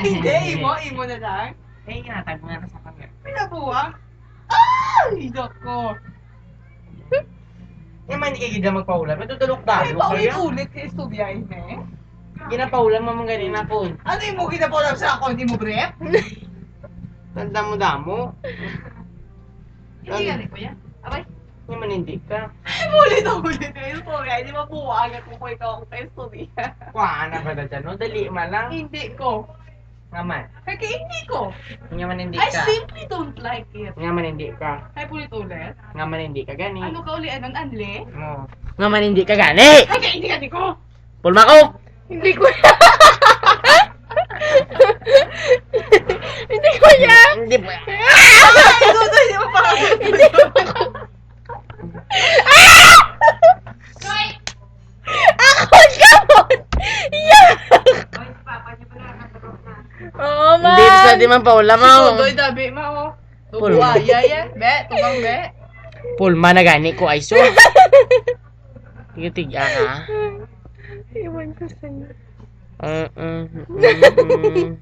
Hindi, imo na lang. Eh, inatag mo nga na sa kanya. Pinabuwang. Ay, doko. Eh, man ikigid na magpaulan. Matutulog Ay, tayo. paulit-ulit ka istoryahin eh. Ginapaulan mo mong ganin ako. Ano yung mo ginapulang sa ako? Hindi mo brief? Tanda mo damo. Hindi ka rin, kuya. Abay. Hindi man hindi ka. Ay, ulit-ulit ka istorya. Hindi mabuwang at kung ikaw ang istorya. Kuhaan na ba na dyan? No? Dali man lang. Hindi ko. Ngaman. Kaya hindi ko. Nga man hindi I ka. simply don't like it. Nga man hindi ka. Ay, ulit-ulit. Nga man hindi ka gani. Ano ka uli? Anong anli? Mo. Nga man hindi ka gani. Ay, kaya hindi ka di ko. Pulma ko. Hindi ko. Hindi ko yan. Hindi po. Ay, Dudoy, di mo pa. Hindi ko. Ako gamot! Yeah! Oo, man! Hindi sa di man paula Si mo. Dudoy, dabi mo. Pulma. Tubuaya yan. Be, tubang be. Pulma na gani ko ay so. Tiga-tiga ka. Iwan ko sa'yo. Mm-mm.